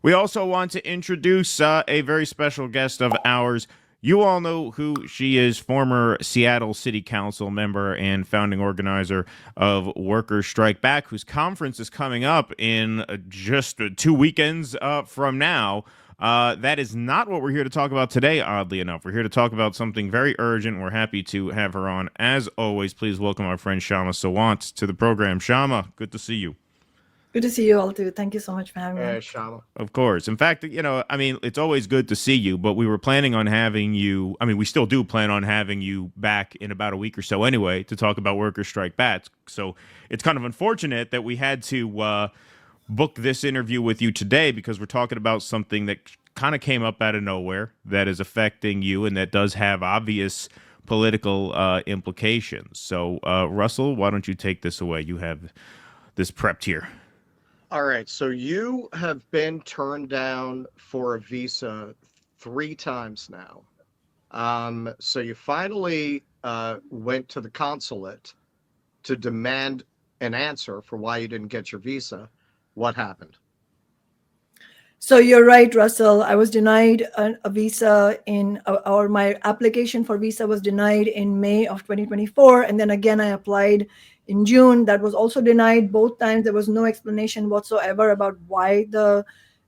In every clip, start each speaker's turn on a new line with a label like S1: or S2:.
S1: We also want to introduce a very special guest of ours. You all know who she is, former Seattle City Council member and founding organizer of Workers Strike Back, whose conference is coming up in just 2 weekends from now. That is not what we're here to talk about today, oddly enough. We're here to talk about something very urgent. We're happy to have her on. As always, please welcome our friend Kshama Sawant to the program. Kshama, good to see you.
S2: Good to see you all too. Thank you so much for having me.
S3: Kshama.
S1: Of course. In fact, it's always good to see you, but we were planning on having you, we still do plan on having you back in about a week or so anyway to talk about Workers Strike Back. So it's kind of unfortunate that we had to book this interview with you today because we're talking about something that kind of came up out of nowhere that is affecting you and that does have obvious political implications. So, Russell, why don't you take this away? You have this prepped here.
S3: All right. So you have been turned down for a visa 3 times now. So you finally went to the consulate to demand an answer for why you didn't get your visa. What happened?
S2: So you're right, Russell. I was denied a visa or my application for visa was denied in May of 2024. And then again, I applied in June. That was also denied. Both times there was no explanation whatsoever about why the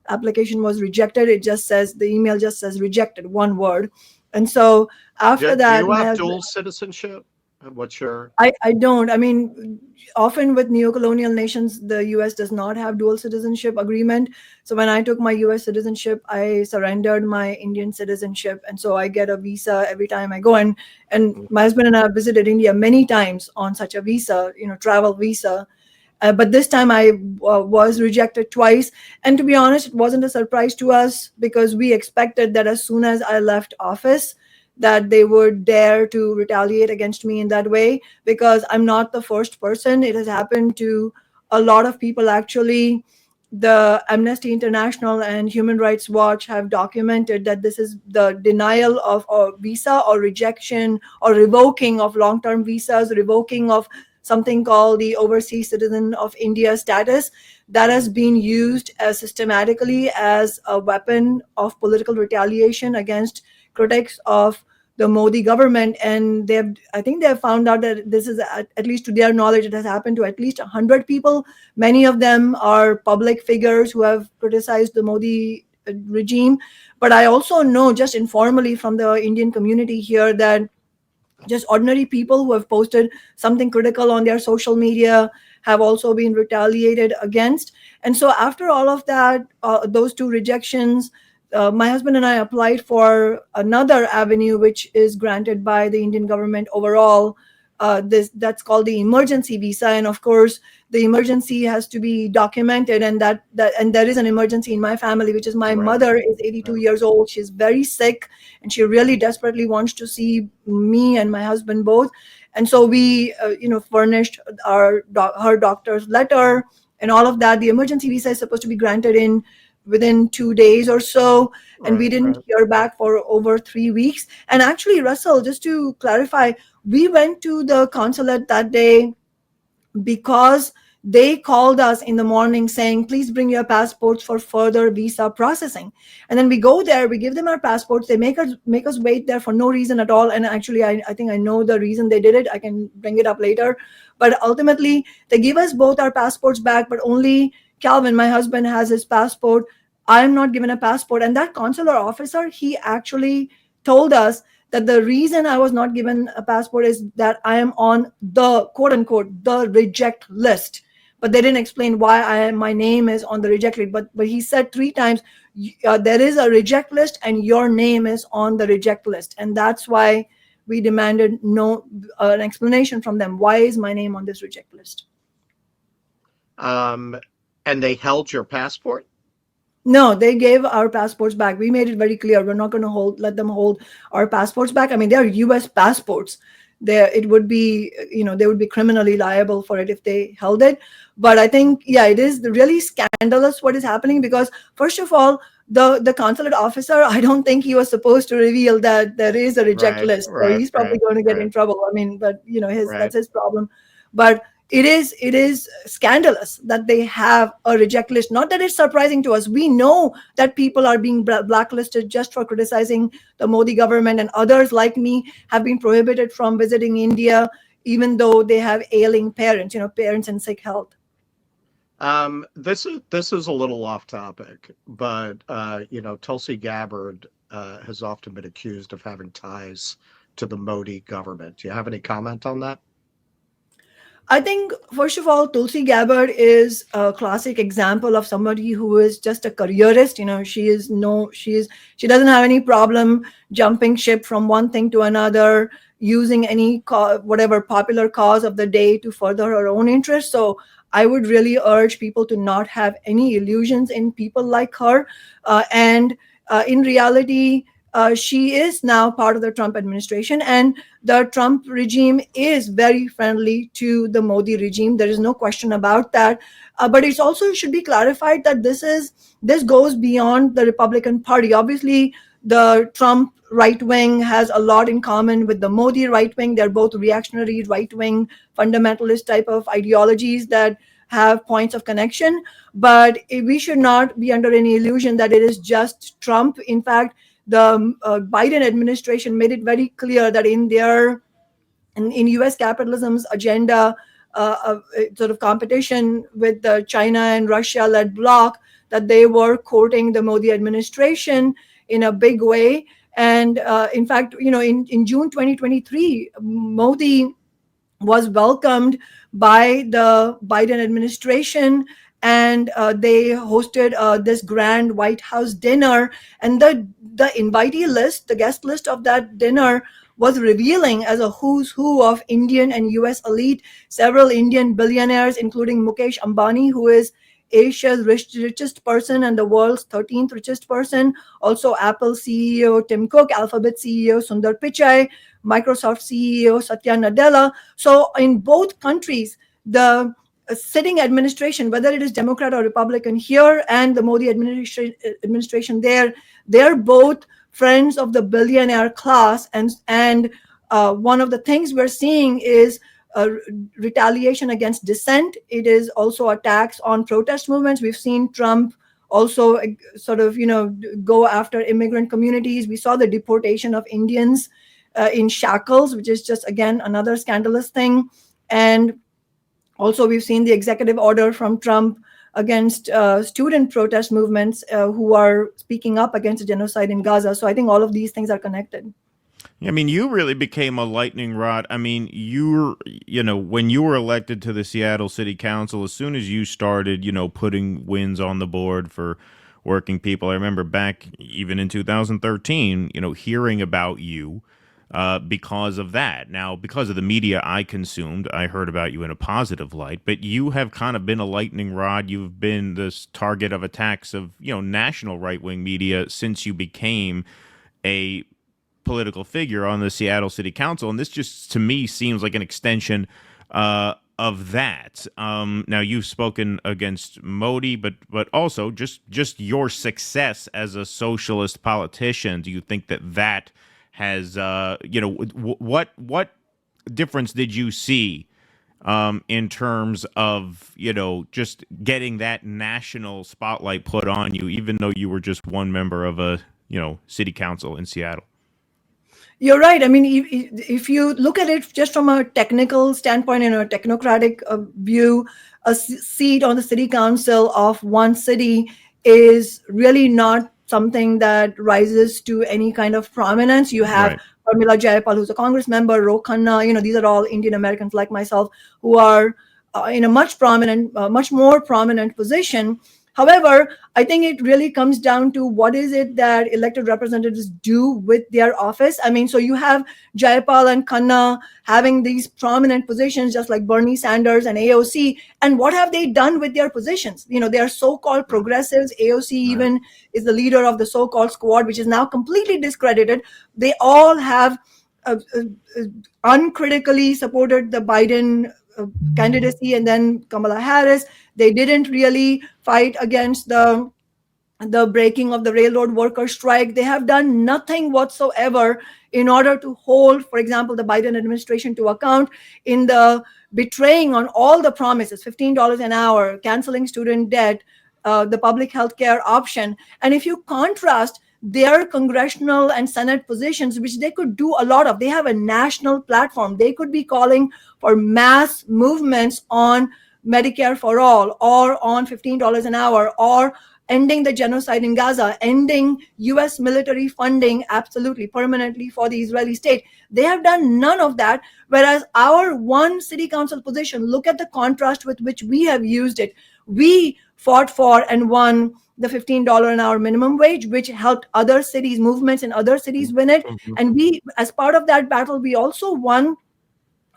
S2: application was rejected. The email just says rejected, one word. And so after that,
S3: do you have dual citizenship? What's your...
S2: I don't. I mean, often with neocolonial nations, the US does not have dual citizenship agreement. So when I took my US citizenship, I surrendered my Indian citizenship. And so I get a visa every time I go. And my husband and I have visited India many times on such a visa, travel visa. But this time I was rejected twice. And to be honest, it wasn't a surprise to us because we expected that as soon as I left office, that they would dare to retaliate against me in that way, because I'm not the first person. It has happened to a lot of people, actually. The Amnesty International and Human Rights Watch have documented that this is the denial of a visa or rejection or revoking of long-term visas, revoking of something called the Overseas Citizen of India status, that has been used systematically as a weapon of political retaliation against critics of the Modi government. And I think they have found out that this is, at least to their knowledge, it has happened to at least 100 people. Many of them are public figures who have criticized the Modi regime. But I also know just informally from the Indian community here that just ordinary people who have posted something critical on their social media have also been retaliated against. And so after all of that, those 2 rejections, my husband and I applied for another avenue, which is granted by the Indian government overall. That's called the emergency visa, and of course, the emergency has to be documented, and and there is an emergency in my family, which is my mother is 82 years old. She's very sick, and she really desperately wants to see me and my husband both. And so we, furnished her doctor's letter and all of that. The emergency visa is supposed to be granted within 2 days or so, and we didn't hear back for over 3 weeks. And actually, Russell, just to clarify, we went to the consulate that day because they called us in the morning saying, please bring your passports for further visa processing. And then we go there, we give them our passports, they make us wait there for no reason at all. And actually, I think I know the reason they did it. I can bring it up later. But ultimately, they give us both our passports back, but only Calvin, my husband, has his passport. I'm not given a passport. And that consular officer, he actually told us that the reason I was not given a passport is that I am on the quote unquote the reject list. But they didn't explain why my name is on the reject list. But he said 3 times, there is a reject list and your name is on the reject list. And that's why we demanded an explanation from them. Why is my name on this reject list?
S3: And they held your passport?
S2: No, they gave our passports back. We made it very clear we're not going to let them hold our passports back. I mean, they are U.S. passports. It would be, they would be criminally liable for it if they held it. But I think, it is really scandalous what is happening, because first of all, the consulate officer, I don't think he was supposed to reveal that there is a reject list. So he's probably going to get in trouble. I mean, but that's his problem. But it is scandalous that they have a reject list. Not that it's surprising to us. We know that people are being blacklisted just for criticizing the Modi government, and others like me have been prohibited from visiting India, even though they have ailing parents, parents in sick health.
S3: This is a little off topic, but Tulsi Gabbard has often been accused of having ties to the Modi government. Do you have any comment on that?
S2: I think, first of all, Tulsi Gabbard is a classic example of somebody who is just a careerist. She doesn't have any problem jumping ship from one thing to another, using any whatever popular cause of the day to further her own interests. So I would really urge people to not have any illusions in people like her. And in reality, she is now part of the Trump administration, and the Trump regime is very friendly to the Modi regime. There is no question about that. But it also should be clarified that this goes beyond the Republican Party. Obviously, the Trump right wing has a lot in common with the Modi right wing. They're both reactionary, right wing, fundamentalist type of ideologies that have points of connection. But we should not be under any illusion that it is just Trump. In fact, the Biden administration made it very clear that in U.S. capitalism's agenda, sort of competition with the China and Russia-led bloc, that they were courting the Modi administration in a big way. And in fact, in June 2023, Modi was welcomed by the Biden administration, and they hosted this grand White House dinner. And the invitee list, the guest list of that dinner, was revealing as a who's who of Indian and US elite. Several Indian billionaires, including Mukesh Ambani, who is Asia's richest person and the world's 13th richest person. Also, Apple CEO Tim Cook, Alphabet CEO Sundar Pichai, Microsoft CEO Satya Nadella. So in both countries, the sitting administration, whether it is Democrat or Republican here and the Modi administration there, they're both friends of the billionaire class. And one of the things we're seeing is retaliation against dissent. It is also attacks on protest movements. We've seen Trump also sort of, go after immigrant communities. We saw the deportation of Indians in shackles, which is just, again, another scandalous thing. And also, we've seen the executive order from Trump against student protest movements who are speaking up against the genocide in Gaza. So I think all of these things are connected.
S1: I mean, you really became a lightning rod. I mean, when you were elected to the Seattle City Council, as soon as you started, putting wins on the board for working people, I remember back even in 2013, hearing about you because of that. Now, because of the media I consumed, I heard about you in a positive light, but you have kind of been a lightning rod. You've been this target of attacks of, national right-wing media since you became a political figure on the Seattle City Council, and this just to me seems like an extension of that. Now you've spoken against Modi, but also just your success as a socialist politician. Do you think that has what difference did you see in terms of just getting that national spotlight put on you, even though you were just one member of a city council in Seattle?
S2: You're right. I mean, if you look at it just from a technical standpoint and a technocratic view, a seat on the city council of one city is really not something that rises to any kind of prominence. You have
S1: Right.
S2: Pramila Jayapal, who's a Congress member, Ro Khanna, these are all Indian Americans like myself who are in a much more prominent position. However, I think it really comes down to what is it that elected representatives do with their office. I mean, so you have Jayapal and Khanna having these prominent positions, just like Bernie Sanders and AOC. And what have they done with their positions? They are so-called progressives. AOC even is the leader of the so-called squad, which is now completely discredited. They all have uncritically supported the Biden candidacy and then Kamala Harris. They didn't really fight against the the breaking of the railroad worker strike. They have done nothing whatsoever in order to hold, for example, the Biden administration to account in the betraying on all the promises, $15 an hour, canceling student debt, the public health care option. And if you contrast their congressional and Senate positions, which they could do a lot of, they have a national platform. They could be calling for mass movements on Medicare for all, or on $15 an hour, or ending the genocide in Gaza, ending US military funding absolutely permanently for the Israeli state. They have done none of that. Whereas our one city council position, look at the contrast with which we have used it. We fought for and won the $15 an hour minimum wage, which helped other cities, movements in other cities win it.
S3: Mhm.
S2: And we, as part of that battle, we also won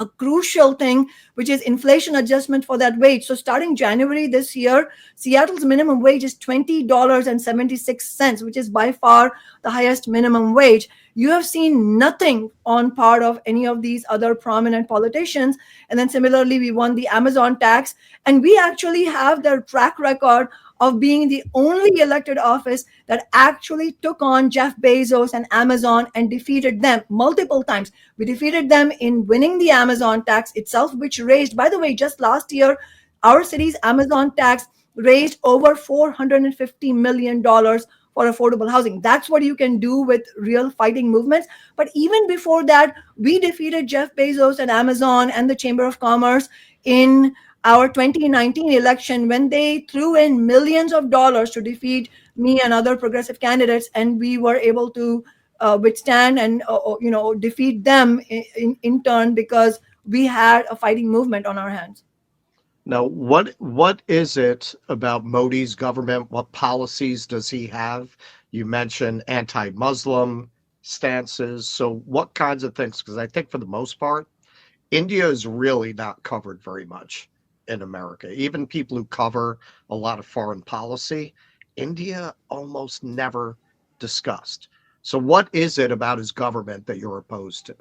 S2: a crucial thing, which is inflation adjustment for that wage. So starting January this year, Seattle's minimum wage is $20.76, which is by far the highest minimum wage. You have seen nothing on part of any of these other prominent politicians. And then similarly, we won the Amazon tax, and we actually have their track record of being the only elected office that actually took on Jeff Bezos and Amazon and defeated them multiple times. We defeated them in winning the Amazon tax itself, which raised, by the way, just last year, our city's Amazon tax raised over $450 million for affordable housing. That's what you can do with real fighting movements. But even before that, we defeated Jeff Bezos and Amazon and the Chamber of Commerce in our 2019 election when they threw in millions of dollars to defeat me and other progressive candidates, and we were able to withstand and defeat them in turn because we had a fighting movement on our hands.
S3: Now, what is it about Modi's government? What policies does he have? You mentioned anti-Muslim stances. So what kinds of things? Because I think for the most part, India is really not covered very much in America. Even people who cover a lot of foreign policy, India almost never discussed. So what is it about his government that you're opposed to?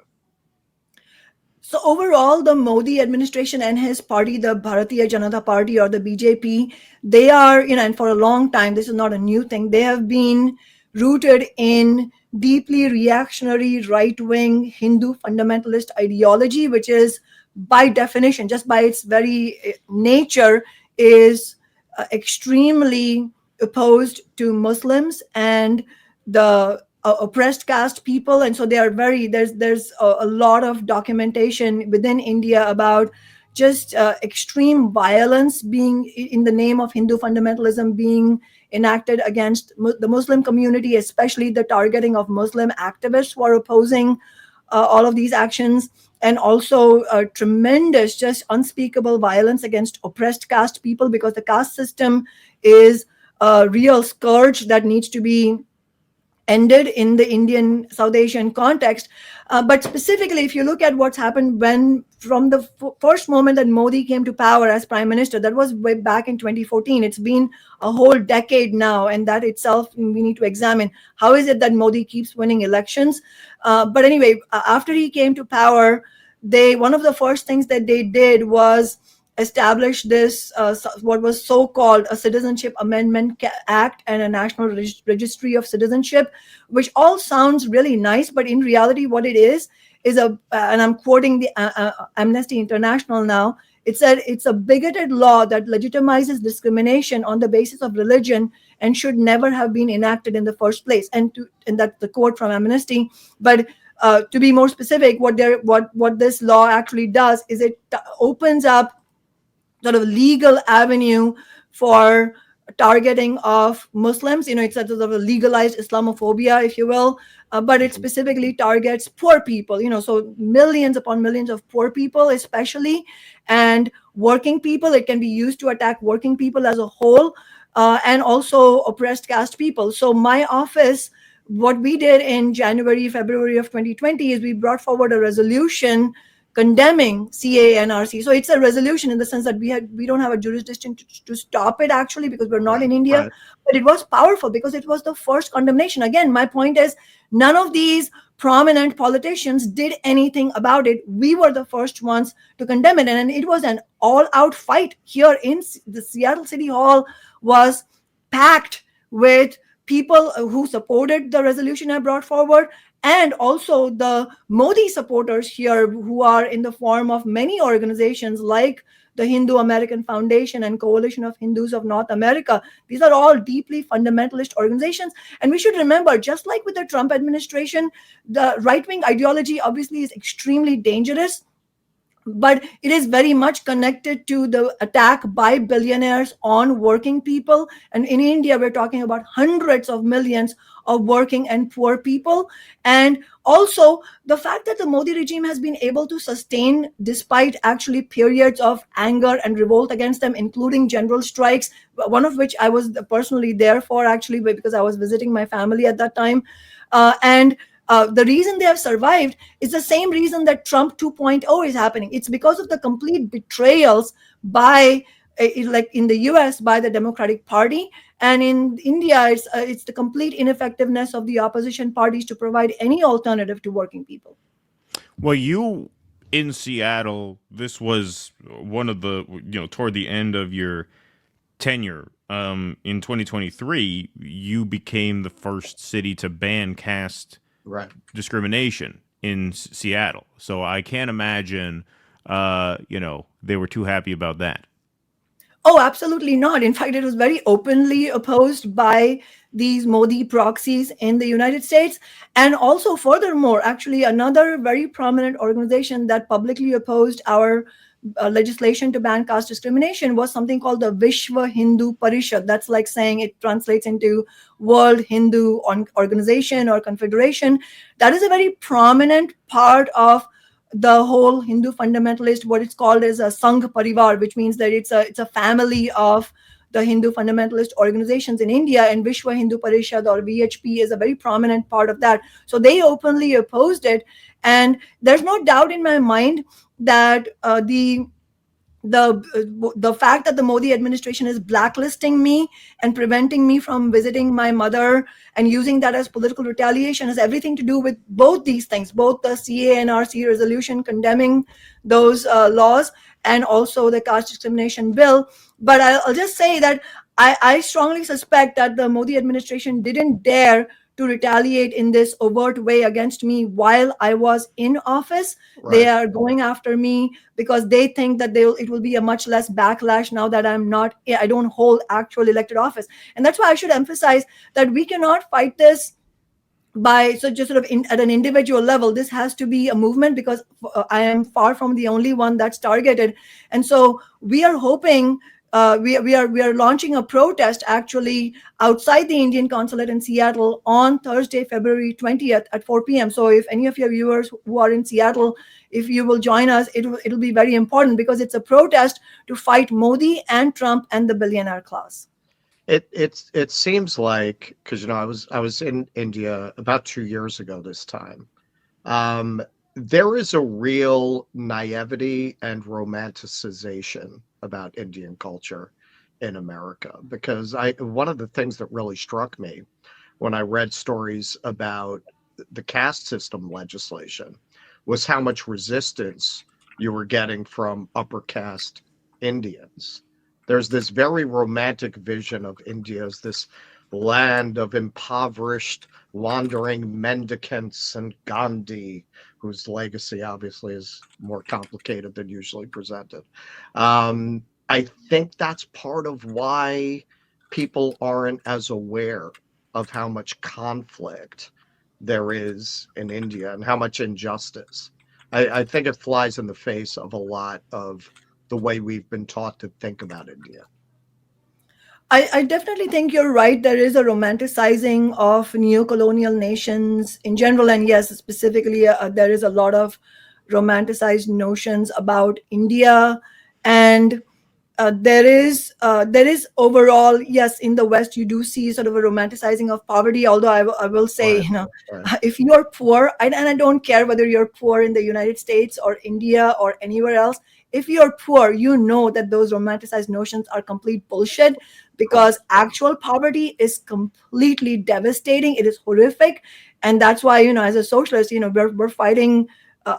S2: So overall, the Modi administration and his party, the Bharatiya Janata Party or the BJP, they are, and for a long time, this is not a new thing. They have been rooted in deeply reactionary, right-wing Hindu fundamentalist ideology, which is by definition, just by its very nature, is extremely opposed to Muslims and the oppressed caste people. And so they are very, there's a lot of documentation within India about just extreme violence being in the name of Hindu fundamentalism being enacted against the Muslim community, especially the targeting of Muslim activists who are opposing all of these actions, and also tremendous, just unspeakable violence against oppressed caste people, because the caste system is a real scourge that needs to be ended in the Indian South Asian context. But specifically, if you look at what's happened from the first moment that Modi came to power as prime minister, that was way back in 2014. It's been a whole decade now, and that itself we need to examine. How is it that Modi keeps winning elections? But anyway, after he came to power, one of the first things that they did was establish this what was so called a Citizenship Amendment Act and a National Registry of Citizenship, which all sounds really nice, but in reality what it is and I'm quoting the Amnesty International now, it said it's a bigoted law that legitimizes discrimination on the basis of religion and should never have been enacted in the first place. And that's the quote from Amnesty. But to be more specific, what this law actually does is it opens up sort of legal avenue for targeting of Muslims. It's a sort of a legalized Islamophobia, if you will, but it specifically targets poor people, so millions upon millions of poor people, especially, and working people. It can be used to attack working people as a whole, and also oppressed caste people. So my office, what we did in February of 2020 is we brought forward a resolution condemning CA-NRC. So it's a resolution in the sense that we don't have a jurisdiction to stop it, actually, because we're not in India.
S3: Right.
S2: But it was powerful because it was the first condemnation. Again, my point is none of these prominent politicians did anything about it. We were the first ones to condemn it. And it was an all-out fight here in the Seattle City Hall was packed with people who supported the resolution I brought forward, and also the Modi supporters here, who are in the form of many organizations like the Hindu American Foundation and Coalition of Hindus of North America. These are all deeply fundamentalist organizations. And we should remember, just like with the Trump administration, the right wing ideology obviously is extremely dangerous, but it is very much connected to the attack by billionaires on working people. And in India, we're talking about hundreds of millions of working and poor people. And also the fact that the Modi regime has been able to sustain, despite actually periods of anger and revolt against them, including general strikes, one of which I was personally there for, actually, because I was visiting my family at that time. And the reason they have survived is the same reason that Trump 2.0 is happening. It's because of the complete betrayals by, like in the US, by the Democratic Party, and in India, it's the complete ineffectiveness of the opposition parties to provide any alternative to working people.
S1: Well, you in Seattle, this was one of the, toward the end of your tenure. In 2023, you became the first city to ban caste
S3: Right.
S1: discrimination in Seattle. So I can't imagine, they were too happy about that.
S2: Oh, absolutely not. In fact, it was very openly opposed by these Modi proxies in the United States. And also, furthermore, actually, another very prominent organization that publicly opposed our legislation to ban caste discrimination was something called the Vishwa Hindu Parishad. That's like saying, it translates into World Hindu Organization or Confederation. That is a very prominent part of the whole Hindu fundamentalist, what it's called as a Sangh Parivar, which means that it's a family of the Hindu fundamentalist organizations in India, and Vishwa Hindu Parishad, or VHP, is a very prominent part of that. So they openly opposed it, and there's no doubt in my mind that the fact that the Modi administration is blacklisting me and preventing me from visiting my mother and using that as political retaliation has everything to do with both these things, both the CANRC resolution condemning those laws and also the caste discrimination bill. But I'll just say that I strongly suspect that the Modi administration didn't dare to retaliate in this overt way against me while I was in office.
S3: Right.
S2: They are going after me because they think that it will be a much less backlash now that I don't hold actual elected office. And that's why I should emphasize that we cannot fight this by just sort of at an individual level. This has to be a movement, because I am far from the only one that's targeted. And so we are hoping, we are launching a protest actually outside the Indian consulate in Seattle on Thursday, February 20th at 4 p.m. So if any of your viewers who are in Seattle, if you will join us, it'll be very important, because it's a protest to fight Modi and Trump and the billionaire class.
S3: It seems like, because I was in India about 2 years ago this time. There is a real naivety and romanticization about Indian culture in America, because one of the things that really struck me when I read stories about the caste system legislation was how much resistance you were getting from upper caste Indians. There's this very romantic vision of India as this land of impoverished, wandering mendicants and Gandhi, whose legacy obviously is more complicated than usually presented. I think that's part of why people aren't as aware of how much conflict there is in India and how much injustice. I think it flies in the face of a lot of the way we've been taught to think about India.
S2: I definitely think you're right. There is a romanticizing of neo-colonial nations in general. And yes, specifically, there is a lot of romanticized notions about India. And there is overall, yes, in the West, you do see sort of a romanticizing of poverty. Although I will say,
S3: Right. Right.
S2: if you're poor, and I don't care whether you're poor in the United States or India or anywhere else, if you're poor, you know that those romanticized notions are complete bullshit, because actual poverty is completely devastating. It is horrific. And that's why, as a socialist, we're fighting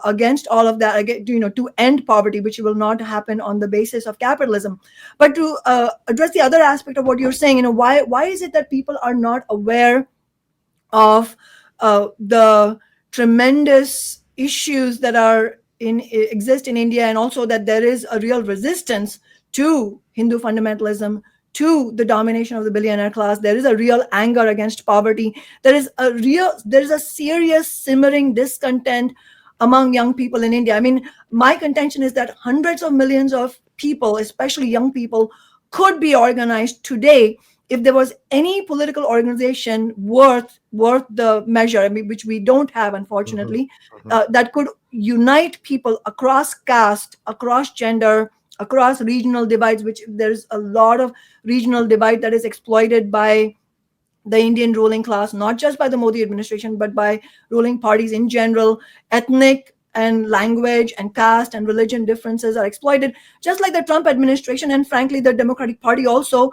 S2: against all of that, to end poverty, which will not happen on the basis of capitalism. But to address the other aspect of what you're saying, why is it that people are not aware of the tremendous issues that exist in India, and also that there is a real resistance to Hindu fundamentalism, to the domination of the billionaire class. There is a real anger against poverty. There is a serious simmering discontent among young people in India. I mean, my contention is that hundreds of millions of people, especially young people, could be organized today if there was any political organization worth the measure, I mean, which we don't have, unfortunately, that could unite people across caste, across gender, across regional divides, which there's a lot of regional divide that is exploited by the Indian ruling class, not just by the Modi administration, but by ruling parties in general. Ethnic and language and caste and religion differences are exploited, just like the Trump administration and frankly the Democratic Party also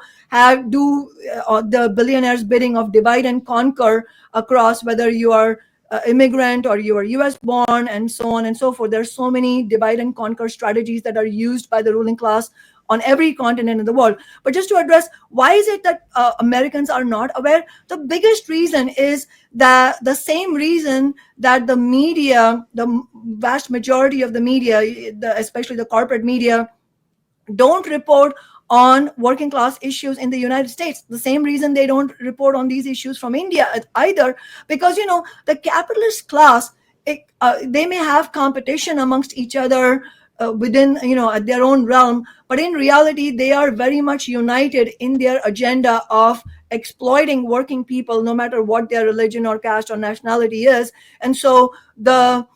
S2: do the billionaires bidding of divide and conquer across, whether you are immigrant or you are US born, and so on and so forth. There's so many divide and conquer strategies that are used by the ruling class on every continent in the world. But just to address why is it that Americans are not aware, the biggest reason is that the same reason that the media, the vast majority of the media, especially the corporate media, don't report on working class issues in the United States. The same reason they don't report on these issues from India either, because the capitalist class, they may have competition amongst each other within at their own realm, but in reality they are very much united in their agenda of exploiting working people, no matter what their religion or caste or nationality is. And so the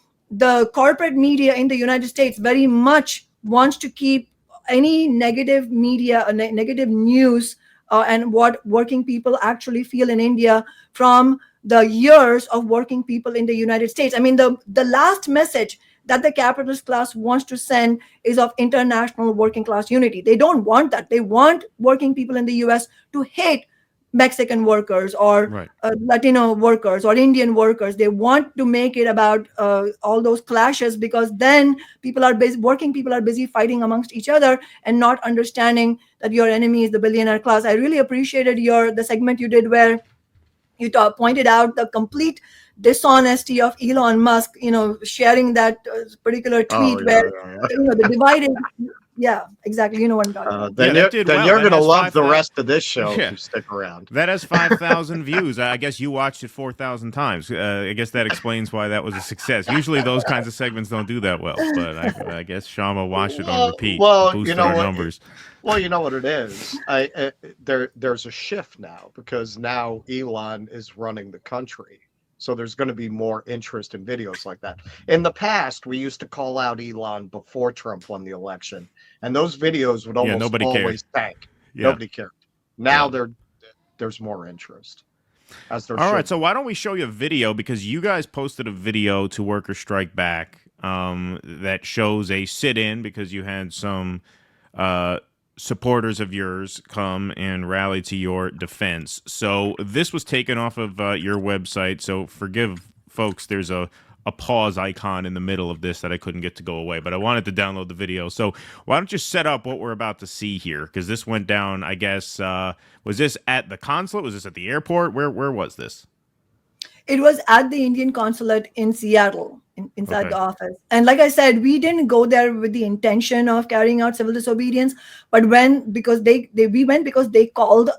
S2: corporate media in the United States very much wants to keep any negative media, negative news, and what working people actually feel in India from the years of working people in the United States. I mean, the last message that the capitalist class wants to send is of international working class unity. They don't want that. They want working people in the US to hate Mexican workers or Latino workers or Indian workers. They want to make it about all those clashes, because then working people are busy fighting amongst each other and not understanding that your enemy is the billionaire class. I really appreciated the segment you did where you pointed out the complete dishonesty of Elon Musk, sharing that particular tweet where the divide is, yeah, exactly. You know what I'm talking about.
S3: Then you're going to love the rest of this show if you stick around.
S1: That has 5,000 views. I guess you watched it 4,000 times. I guess that explains why that was a success. Usually those kinds of segments don't do that well, but I guess Kshama watched it on repeat. Boosted our numbers.
S3: Well, you know what it is. There's a shift now, because now Elon is running the country. So there's going to be more interest in videos like that. In the past, we used to call out Elon before Trump won the election, and those videos would almost always tank. Yeah. Nobody cared. Now there's more interest. All
S1: right, so why don't we show you a video, because you guys posted a video to Workers Strike Back that shows a sit-in because you had some supporters of yours come and rally to your defense. So this was taken off of your website, so forgive folks, there's a pause icon in the middle of this that I couldn't get to go away, but I wanted to download the video. So why don't you set up what we're about to see here, because this went down, I guess, was this at the consulate? Was this at the airport? Where was this?
S2: It was at the Indian consulate in Seattle, inside the office. And like I said, we didn't go there with the intention of carrying out civil disobedience, but because they called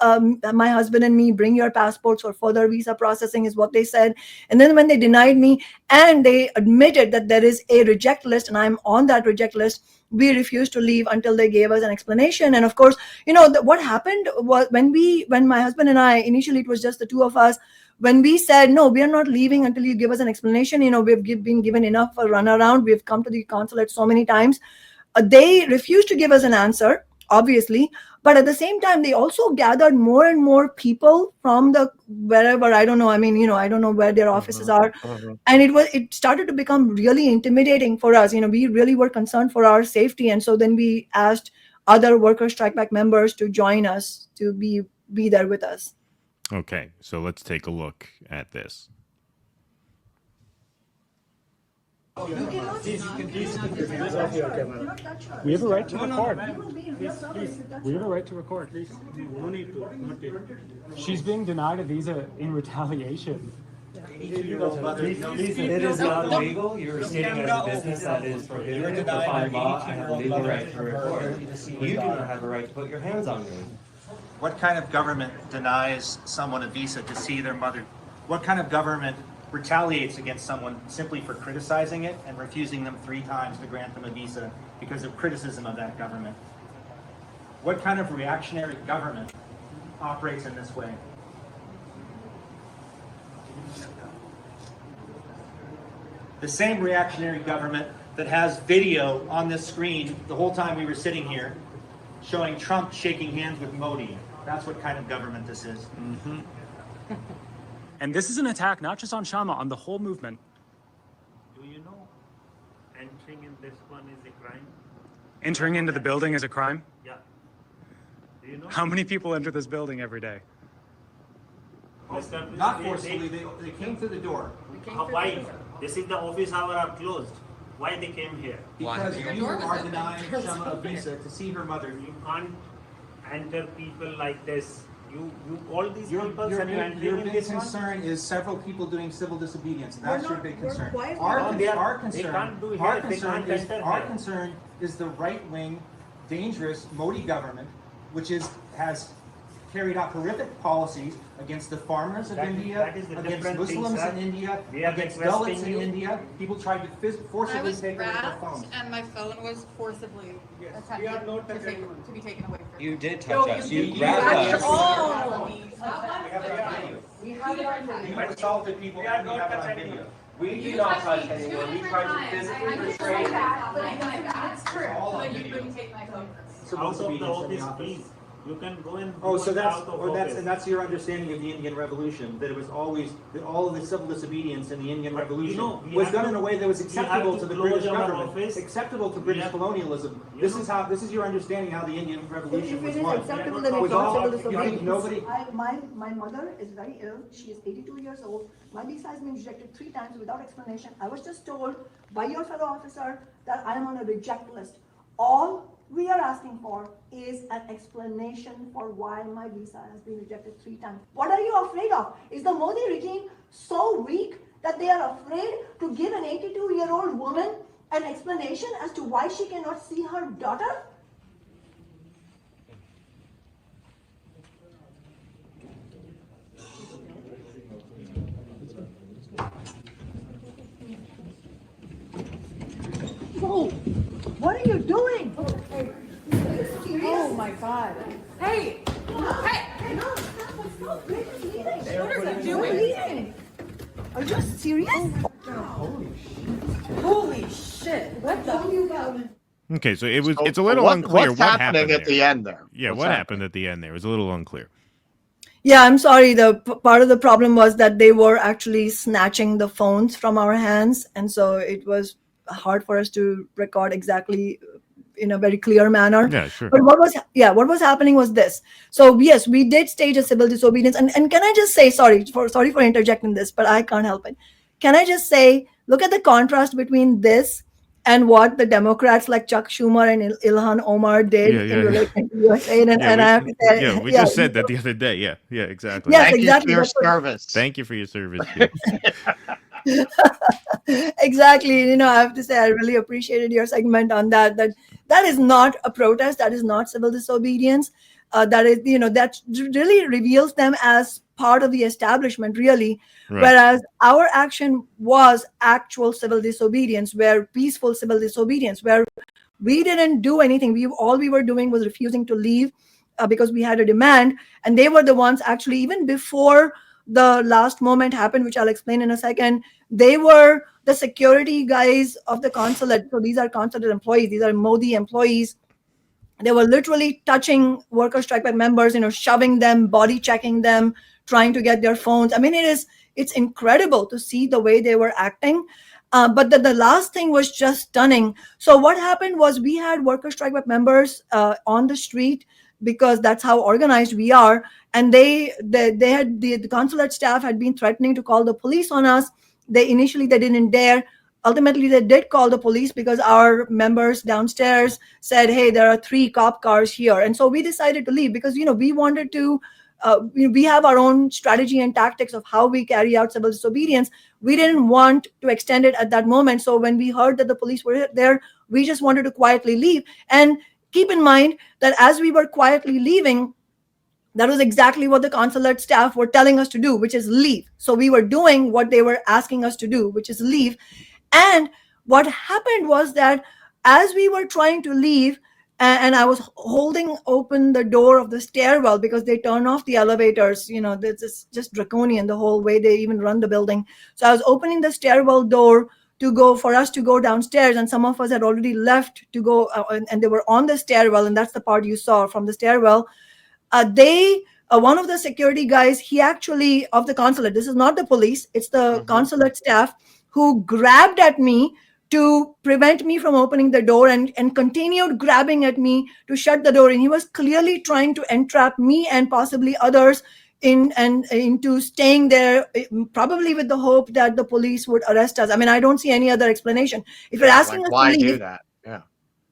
S2: my husband and me, bring your passports for further visa processing is what they said. And then when they denied me and they admitted that there is a reject list and I'm on that reject list, we refused to leave until they gave us an explanation. And of course, what happened was when my husband and I, initially it was just the two of us, when we said, no, we are not leaving until you give us an explanation, we've been given enough a runaround. We've come to the consulate so many times. They refused to give us an answer, obviously. But at the same time, they also gathered more and more people from wherever, I don't know. I mean, I don't know where their offices are. And it started to become really intimidating for us. We really were concerned for our safety. And so then we asked other Workers Strike Back members to join us, to be there with us.
S1: Okay, so let's take a look at this.
S4: We have a right to record. We have a right to record.
S5: No need to. Not yet.
S4: She's being denied a visa in retaliation.
S6: 18-year-old mother. It is not legal. You're stating as a business that is prohibited by law. I have a legal right to record. You do not have a right to put your hands on me.
S7: What kind of government denies someone a visa to see their mother? What kind of government retaliates against someone simply for criticizing it and refusing them 3 times to grant them a visa because of criticism of that government? What kind of reactionary government operates in this way? The same reactionary government that has video on this screen the whole time we were sitting here showing Trump shaking hands with Modi. That's what kind of government this is.
S4: Mm-hmm. And this is an attack not just on Kshama, on the whole movement.
S5: Do you know entering in this one is a crime?
S4: Entering into the building is a crime?
S5: Yeah. Do you know?
S4: How many people enter this building every day?
S7: Not forcibly, they came through the door.
S5: Why? This is the office hour are closed. Why they came here?
S7: Because you are denying Kshama a visa to see her mother.
S5: You can't enter people like this. You call these
S7: Your
S5: people and you entering in
S7: big
S5: this one?
S7: concern is several people doing civil disobedience. That's your big concern.
S2: why is
S7: Our
S5: No,
S7: con-
S5: they are-
S7: our
S5: they
S7: concern,
S5: can't do
S7: our
S5: here, they
S7: concern
S5: can't
S7: is
S5: enter
S7: our
S5: here.
S7: concern is the right-wing, dangerous Modi government, which has carried out horrific policies against the farmers of
S5: That is
S7: India,
S5: the
S7: against
S5: different
S7: Muslims
S5: thing, sir.
S7: in India,
S5: We are
S7: against
S5: requesting
S7: Dalits in
S5: you.
S7: India. People tried to
S8: I
S7: forcibly
S8: was
S7: take away their
S8: grabbed
S7: phones.
S8: and my phone was forcibly attempted to be taken away from me.
S6: You did touch us. You grabbed us.
S7: You assaulted people and we have it on video. We do not touch anyone. We try to physically restrain.
S8: That's true, but you couldn't take my phone.
S7: Civil
S5: Out of the
S7: disobedience in the
S5: office,
S7: office.
S5: please. You can go and
S7: Oh,
S5: do
S7: so
S5: it
S7: that's,
S5: out of
S7: or that's,
S5: office.
S7: and that's your understanding of the Indian Revolution, that it was always, that all of the civil disobedience in the Indian
S5: But,
S7: Revolution
S5: we
S7: was
S5: have
S7: done
S5: to-
S7: in a way that was
S5: we have
S7: acceptable
S5: to
S7: to the
S5: close
S7: British
S5: our
S7: government,
S5: office.
S7: acceptable to
S5: We
S7: British
S5: have-
S7: colonialism.
S5: You
S7: This
S5: know-
S7: is how, this is your understanding how the Indian Revolution
S2: If
S7: was
S2: it is
S7: won.
S2: acceptable, then
S7: Was
S2: it's not
S7: all-
S2: civil
S7: you think
S2: disobedience.
S7: nobody,
S2: My mother is very ill. She is 82 years old. My visa has been rejected 3 times without explanation. I was just told by your fellow officer that I am on a reject list. All we are asking for is an explanation for why my visa has been rejected 3 times. What are you afraid of? Is the Modi regime so weak that they are afraid to give an 82-year-old woman an explanation as to why she cannot see her daughter? Whoa, what are you doing? Oh my God.
S8: Hey! Hey!
S2: No, stop, Where are you leaving?
S8: What are you
S2: Where are
S8: doing?
S2: you leaving? Are you serious?
S8: Holy shit, what the?
S1: Okay, so it's a
S3: So
S1: little unclear
S3: what's
S1: what
S3: happening
S1: happened
S3: at
S1: there.
S3: the end there?
S1: Yeah,
S3: What's
S1: what
S3: happening?
S1: happened at the end there? It was a little unclear.
S2: Yeah, I'm sorry. The part of the problem was that they were actually snatching the phones from our hands, and so it was hard for us to record exactly in a very clear manner.
S1: Yeah, sure.
S2: But what was happening was this. So yes, we did stage a civil disobedience, and can I just say sorry for interjecting this, but I can't help it. Can I just say, look at the contrast between this and what the Democrats like Chuck Schumer and Ilhan Omar did
S1: Yeah.
S2: in relation to USA, and
S1: Yeah,
S2: I have to say,
S1: Yeah, we just said that the other day. Yeah, exactly.
S2: Yes,
S3: Thank
S2: exactly.
S3: you for your
S2: That's what-
S3: service.
S1: Thank you for your service. Jim.
S2: Exactly. I have to say I really appreciated your segment on that is not a protest, that is not civil disobedience. That is, that really reveals them as part of the establishment, really.
S1: Right.
S2: Whereas our action was actual civil disobedience, where peaceful civil disobedience, where we didn't do anything. All we were doing was refusing to leave because we had a demand, and they were the ones actually, even before the last moment happened, which I'll explain in a second. They were the security guys of the consulate. So these are consulate employees. These are Modi employees. They were literally touching worker strike back members, shoving them, body checking them, trying to get their phones. I mean, it's incredible to see the way they were acting. But the last thing was just stunning. So what happened was we had worker strike back members on the street, because that's how organized we are. And they had the consulate staff had been threatening to call the police on us. They didn't dare. ultimately they did call the police because our members downstairs said, hey, there are 3 cop cars here. And so we decided to leave because, we wanted to, we have our own strategy and tactics of how we carry out civil disobedience. We didn't want to extend it at that moment. So when we heard that the police were there, we just wanted to quietly leave. And keep in mind that as we were quietly leaving, that was exactly what the consulate staff were telling us to do, which is leave. So we were doing what they were asking us to do, which is leave. And what happened was that as we were trying to leave, and I was holding open the door of the stairwell because they turn off the elevators. This is just draconian, the whole way they even run the building. So I was opening the stairwell door for us to go downstairs, and some of us had already left to go, and they were on the stairwell, and that's the part you saw from the stairwell. One of the security guys, he actually, of the consulate, this is not the police, it's the consulate staff, who grabbed at me to prevent me from opening the door and continued grabbing at me to shut the door. And he was clearly trying to entrap me and possibly others into staying there, probably with the hope that the police would arrest us. I mean, I don't see any other explanation. If you're asking us
S3: why
S2: to leave,
S3: do that?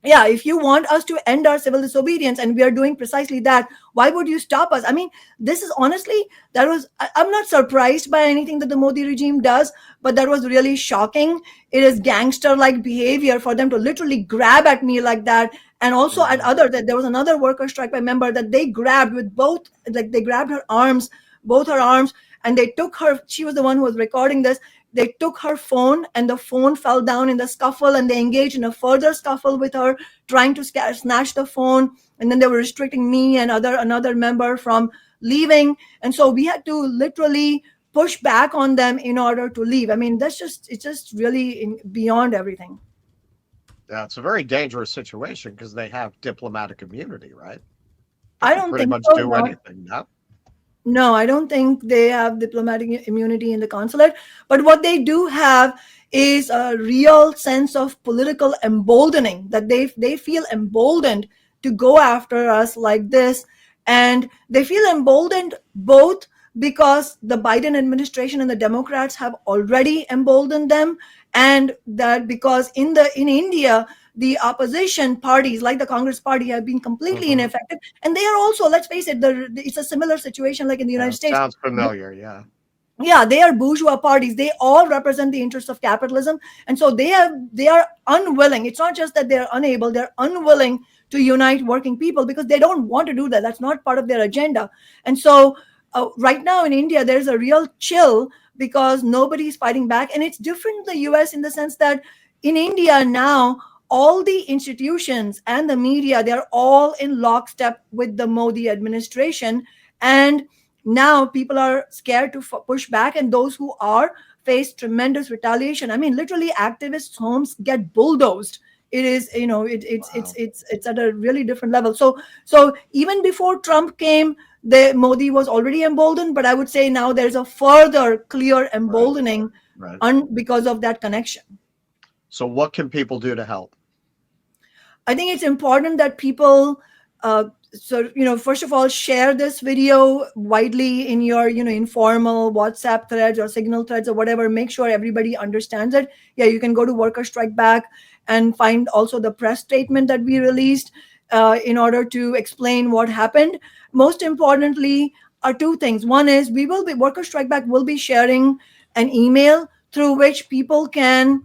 S2: yeah, if you want us to end our civil disobedience and we are doing precisely that, why would you stop us? I mean, this is honestly, I'm not surprised by anything that the Modi regime does, but that was really shocking. It is gangster-like behavior for them to literally grab at me like that. And also that there was another worker strike by member that they grabbed with they grabbed her arms, both her arms, and they took her, she was the one who was recording this. They took her phone and the phone fell down in the scuffle, and they engaged in a further scuffle with her, trying to snatch the phone. And then they were restricting me and another member from leaving. And so we had to literally push back on them in order to leave. I mean, it's just really beyond everything.
S3: Yeah, it's a very dangerous situation because they have diplomatic immunity, right?
S2: I don't
S3: pretty
S2: think
S3: much
S2: so,
S3: do
S2: no.
S3: anything. No?
S2: No, I don't think they have diplomatic immunity in the consulate. But what they do have is a real sense of political emboldening, that they feel emboldened to go after us like this. And they feel emboldened both because the Biden administration and the Democrats have already emboldened them, and that because in India, the opposition parties like the Congress party have been completely ineffective. And they are also, let's face it, it's a similar situation like in the United States.
S3: Sounds familiar, yeah.
S2: Yeah, they are bourgeois parties. They all represent the interests of capitalism. And so they are unwilling. It's not just that they're unable, they're unwilling to unite working people because they don't want to do that. That's not part of their agenda. And so right now in India, there's a real chill because nobody's fighting back. And it's different in the US in the sense that in India now, all the institutions and the media, they're all in lockstep with the Modi administration. And now people are scared to push back, and those who are face tremendous retaliation. I mean, literally activists' homes get bulldozed. It is, it's at a really different level. So even before Trump came, Modi was already emboldened, but I would say now there's a further clear emboldening because of that connection.
S3: So what can people do to help?
S2: I think it's important that people, first of all, share this video widely in your, informal WhatsApp threads or Signal threads or whatever. Make sure everybody understands it. Yeah, you can go to Worker Strike Back and find also the press statement that we released in order to explain what happened. Most importantly are 2 things. One is Worker Strike Back will be sharing an email through which people can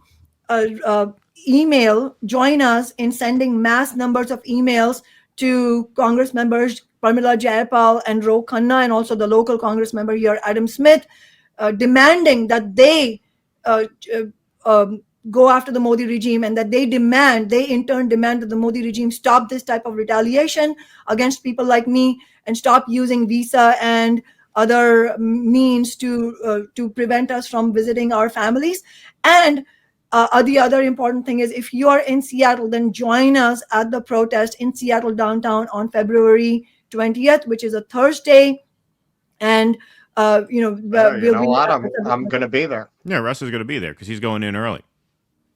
S2: join us in sending mass numbers of emails to Congress members Pramila Jayapal and Ro Khanna, and also the local Congress member here, Adam Smith, demanding that they go after the Modi regime, and that they in turn demand that the Modi regime stop this type of retaliation against people like me and stop using visa and other means to prevent us from visiting our families. And the other important thing is, if you are in Seattle, then join us at the protest in Seattle downtown on February 20th, which is a Thursday. And,
S3: I'm going to be there.
S1: Yeah, Russ is going to be there because he's going in early.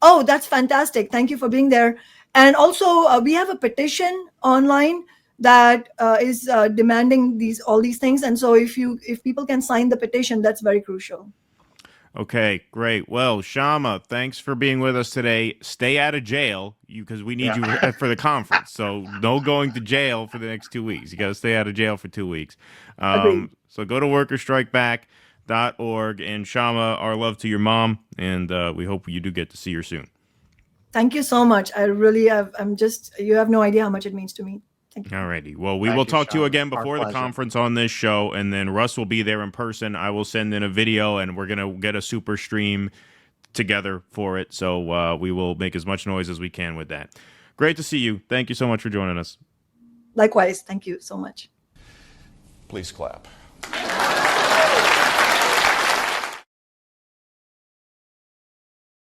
S2: Oh, that's fantastic. Thank you for being there. And also, we have a petition online that is demanding all these things. And so if people can sign the petition, that's very crucial.
S1: Okay, great. Well, Kshama, thanks for being with us today. Stay out of jail, because we need you for the conference. So no going to jail for the next 2 weeks. You got to stay out of jail for 2 weeks.
S2: Agreed.
S1: So go to workerstrikeback.org, and Kshama, our love to your mom, and we hope you do get to see her soon.
S2: Thank you so much. I really have. You have no idea how much it means to me. Thank you.
S1: Alrighty. Well, we
S3: Thank
S1: will
S3: you,
S1: talk to you
S3: Kshama.
S1: again
S3: Our
S1: before the
S3: pleasure.
S1: conference on this show, and then Russ will be there in person. I will send in a video, and we're going to get a super stream together for it. So we will make as much noise as we can with that. Great to see you. Thank you so much for joining us.
S2: Likewise. Thank you so much.
S9: Please clap.